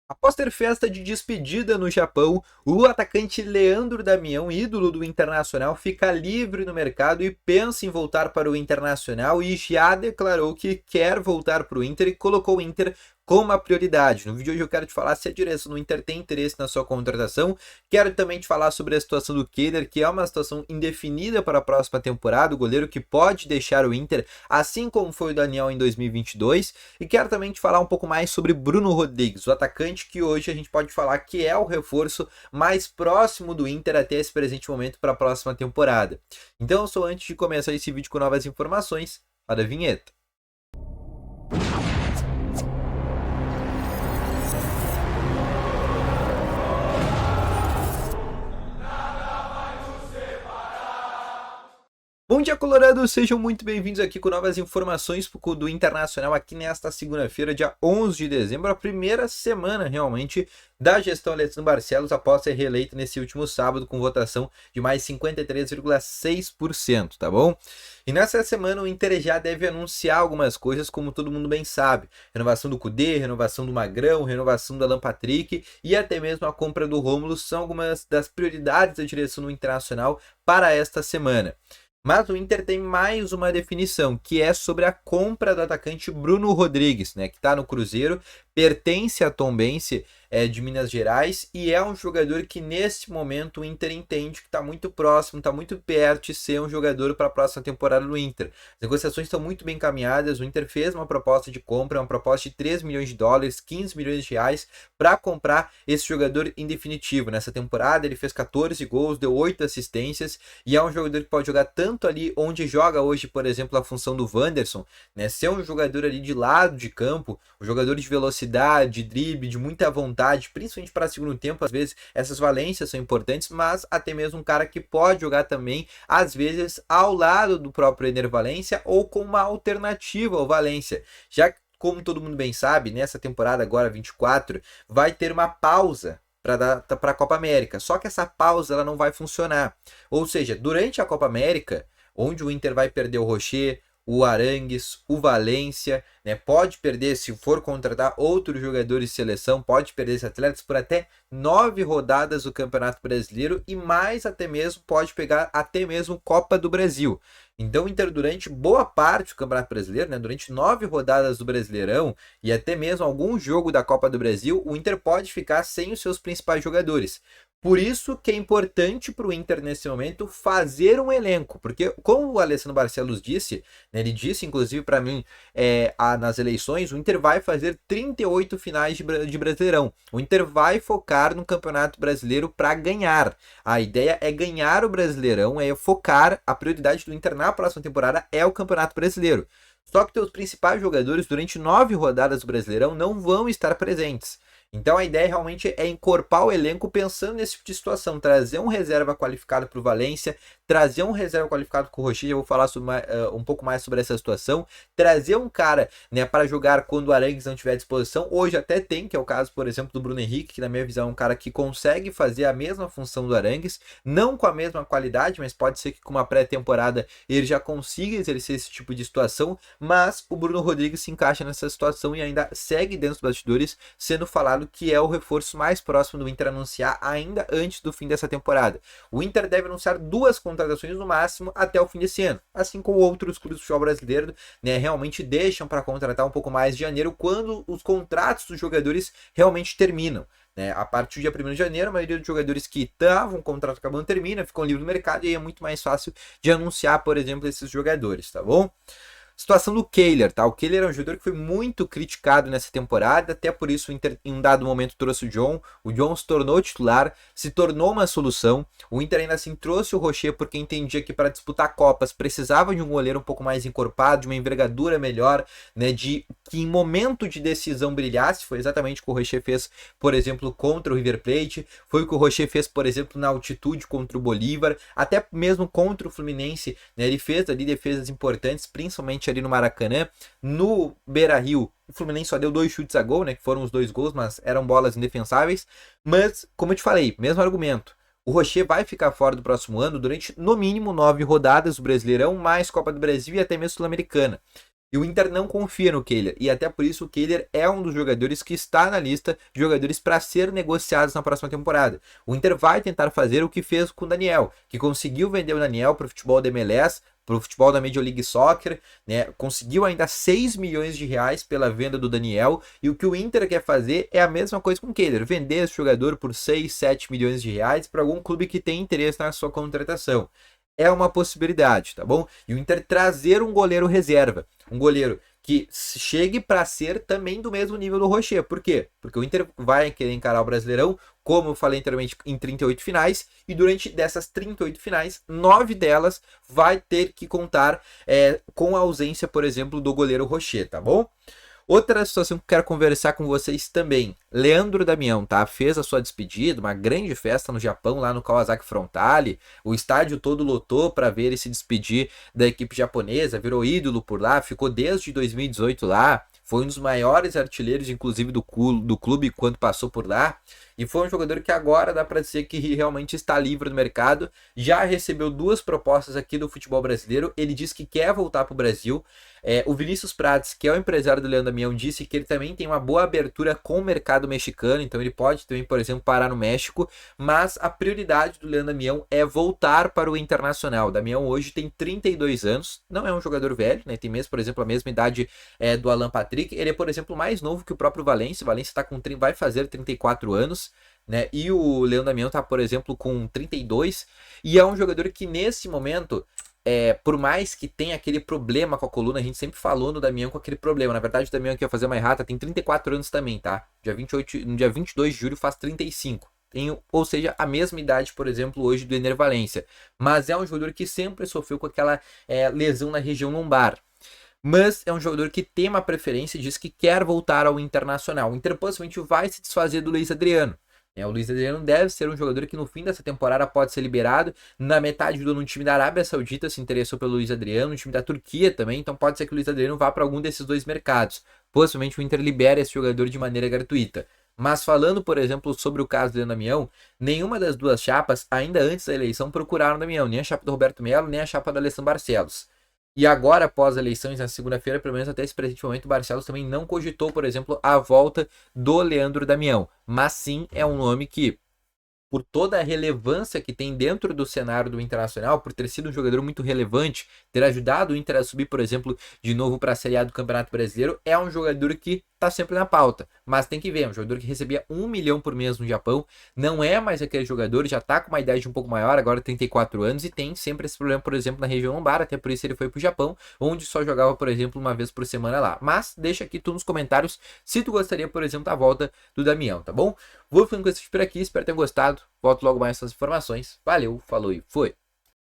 Após ter festa de despedida no Japão, o atacante Leandro Damião, ídolo do Internacional, fica livre no mercado e pensa em voltar para o Internacional e já declarou que quer voltar para o Inter e colocou o Inter como uma prioridade. No vídeo de hoje eu quero te falar se a direção do Inter tem interesse na sua contratação. Quero também te falar sobre a situação do Kehler, que é uma situação indefinida para a próxima temporada, o goleiro que pode deixar o Inter, assim como foi o Daniel em 2022. E quero também te falar um pouco mais sobre Bruno Rodrigues, o atacante que hoje a gente pode falar que é o reforço mais próximo do Inter até esse presente momento para a próxima temporada. Então, só antes de começar esse vídeo com novas informações, roda a vinheta. Bom dia, Colorado! Sejam muito bem-vindos aqui com novas informações do Internacional aqui nesta segunda-feira, dia 11 de dezembro, a primeira semana realmente da gestão Alessandro Barcelos após ser reeleito nesse último sábado com votação de mais 53,6%, tá bom? E nessa semana o Inter já deve anunciar algumas coisas, como todo mundo bem sabe. Renovação do Kudê, renovação do Magrão, renovação do Alan Patrick e até mesmo a compra do Rômulo são algumas das prioridades da direção do Internacional para esta semana. Mas o Inter tem mais uma definição, que é sobre a compra do atacante Bruno Rodrigues, né, que está no Cruzeiro, pertence a Tombense de Minas Gerais e é um jogador que nesse momento o Inter entende que está muito próximo, está muito perto de ser um jogador para a próxima temporada do Inter. As negociações estão muito bem encaminhadas, o Inter fez uma proposta de compra, uma proposta de 3 milhões de dólares, 15 milhões de reais para comprar esse jogador em definitivo. Nessa temporada ele fez 14 gols, deu 8 assistências e é um jogador que pode jogar tanto ali onde joga hoje, por exemplo, a função do Wanderson, né, ser um jogador ali de lado de campo, um jogador de velocidade, de drible, de muita vontade, principalmente para segundo tempo. Às vezes essas valências são importantes, mas até mesmo um cara que pode jogar também, às vezes, ao lado do próprio Ener Valencia ou com uma alternativa ao Valencia. Já que, como todo mundo bem sabe, nessa temporada agora 24, vai ter uma pausa para a Copa América. Só que essa pausa ela não vai funcionar. Ou seja, durante a Copa América, onde o Inter vai perder o Rocher, o Arangues, o Valência, né? Pode perder, se for contratar outros jogadores de seleção, pode perder esses atletas por até 9 rodadas do Campeonato Brasileiro e mais até mesmo pode pegar até mesmo Copa do Brasil. Então o Inter durante boa parte do Campeonato Brasileiro, né, durante 9 rodadas do Brasileirão e até mesmo algum jogo da Copa do Brasil, o Inter pode ficar sem os seus principais jogadores. Por isso que é importante para o Inter nesse momento fazer um elenco, porque como o Alessandro Barcelos disse, né, ele disse inclusive para mim nas eleições, o Inter vai fazer 38 finais de Brasileirão. O Inter vai focar no Campeonato Brasileiro para ganhar. A ideia é ganhar o Brasileirão, é focar, a prioridade do Inter na próxima temporada é o Campeonato Brasileiro. Só que teus principais jogadores durante 9 rodadas do Brasileirão não vão estar presentes. Então a ideia realmente é encorpar o elenco pensando nesse tipo de situação, trazer um reserva qualificado para o Valência, trazer um reserva qualificado com o Rocher, eu vou falar um pouco mais sobre essa situação, trazer um cara, né, para jogar quando o Arangues não estiver à disposição. Hoje até tem, que é o caso, por exemplo, do Bruno Henrique, que na minha visão é um cara que consegue fazer a mesma função do Arangues, não com a mesma qualidade, mas pode ser que com uma pré-temporada ele já consiga exercer esse tipo de situação, mas o Bruno Rodrigues se encaixa nessa situação e ainda segue dentro dos bastidores, sendo falado que é o reforço mais próximo do Inter anunciar ainda antes do fim dessa temporada. O Inter deve anunciar 2 contratações no máximo até o fim desse ano, assim como outros clubes do futebol brasileiro, né, realmente deixam para contratar um pouco mais de janeiro, quando os contratos dos jogadores realmente terminam. Né? A partir do dia 1º de janeiro, a maioria dos jogadores que estavam o contrato acabando termina, ficam livres no mercado e aí é muito mais fácil de anunciar, por exemplo, esses jogadores, tá bom? Situação do Kehler, tá? O Kehler é um jogador que foi muito criticado nessa temporada, até por isso o Inter em um dado momento trouxe o John se tornou titular, se tornou uma solução. O Inter ainda assim trouxe o Rocher porque entendia que para disputar Copas precisava de um goleiro um pouco mais encorpado, de uma envergadura melhor, né, de que em momento de decisão brilhasse. Foi exatamente o que o Rocher fez, por exemplo, contra o River Plate, foi o que o Rocher fez, por exemplo, na altitude contra o Bolívar, até mesmo contra o Fluminense, né, ele fez ali defesas importantes, principalmente ali no Maracanã. No Beira-Rio, o Fluminense só deu 2 chutes a gol, né, que foram os 2 gols, mas eram bolas indefensáveis. Mas, como eu te falei, mesmo argumento, o Rocher vai ficar fora do próximo ano durante, no mínimo, 9 rodadas do Brasileirão, mais Copa do Brasil e até mesmo Sul-Americana. E o Inter não confia no Kehler. E até por isso o Kehler é um dos jogadores que está na lista de jogadores para ser negociados na próxima temporada. O Inter vai tentar fazer o que fez com o Daniel, que conseguiu vender o Daniel para o futebol da MLS, para o futebol da Major League Soccer, né? Conseguiu ainda 6 milhões de reais pela venda do Daniel, e o que o Inter quer fazer é a mesma coisa com o Kehler, vender esse jogador por 6, 7 milhões de reais para algum clube que tem interesse na sua contratação. É uma possibilidade, tá bom? E o Inter trazer um goleiro reserva, um goleiro que chegue para ser também do mesmo nível do Rocher. Por quê? Porque o Inter vai querer encarar o Brasileirão, como eu falei anteriormente, em 38 finais, e durante dessas 38 finais, 9 delas vai ter que contar com a ausência, por exemplo, do goleiro Rocher, tá bom? Outra situação que eu quero conversar com vocês também. Leandro Damião, tá? Fez a sua despedida, uma grande festa no Japão, lá no Kawasaki Frontale. O estádio todo lotou para ver ele se despedir da equipe japonesa, virou ídolo por lá, ficou desde 2018 lá. Foi um dos maiores artilheiros, inclusive, do clube quando passou por lá. E foi um jogador que agora dá para dizer que realmente está livre no mercado. Já recebeu 2 propostas aqui do futebol brasileiro. Ele diz que quer voltar para o Brasil. O Vinícius Prates, que é o empresário do Leandro Damião, disse que ele também tem uma boa abertura com o mercado mexicano. Então ele pode também, por exemplo, parar no México. Mas a prioridade do Leandro Damião é voltar para o Internacional. O Damião hoje tem 32 anos. Não é um jogador velho, né? Tem mesmo, por exemplo, a mesma idade do Alan Patrick. Ele é, por exemplo, mais novo que o próprio Valencia. O Valencia vai fazer 34 anos. Né? E o Leandro Damião tá, por exemplo, com 32, e é um jogador que nesse momento, por mais que tenha aquele problema com a coluna, a gente sempre falou no Damião com aquele problema. Na verdade, o Damião aqui vai fazer uma errata, tem 34 anos também, tá? No dia 22 de julho faz 35. Ou seja, a mesma idade, por exemplo, hoje do Ener Valencia. Mas é um jogador que sempre sofreu com aquela lesão na região lombar. Mas é um jogador que tem uma preferência e diz que quer voltar ao Internacional. O Inter possivelmente vai se desfazer do Luiz Adriano. O Luiz Adriano deve ser um jogador que no fim dessa temporada pode ser liberado. Na metade do ano, um time da Arábia Saudita se interessou pelo Luiz Adriano, um time da Turquia também. Então pode ser que o Luiz Adriano vá para algum desses 2 mercados. Possivelmente o Inter libera esse jogador de maneira gratuita. Mas falando, por exemplo, sobre o caso do Leandro Damião, nenhuma das 2 chapas, ainda antes da eleição, procuraram o Damião. Nem a chapa do Roberto Melo, nem a chapa do Alessandro Barcelos. E agora, após as eleições, na segunda-feira, pelo menos até esse presente momento, o Barcelos também não cogitou, por exemplo, a volta do Leandro Damião. Mas sim, é um nome que, por toda a relevância que tem dentro do cenário do Internacional, por ter sido um jogador muito relevante, ter ajudado o Inter a subir, por exemplo, de novo para a Série A do Campeonato Brasileiro, é um jogador que está sempre na pauta. Mas tem que ver, é um jogador que recebia 1 milhão por mês no Japão, não é mais aquele jogador, já está com uma idade um pouco maior, agora 34 anos, e tem sempre esse problema, por exemplo, na região lombar, até por isso ele foi para o Japão, onde só jogava, por exemplo, uma vez por semana lá. Mas deixa aqui tu nos comentários se tu gostaria, por exemplo, da volta do Damião, tá bom? Vou ficando com esse vídeo por aqui, espero que tenham gostado. Volto logo mais com essas informações. Valeu, falou e foi!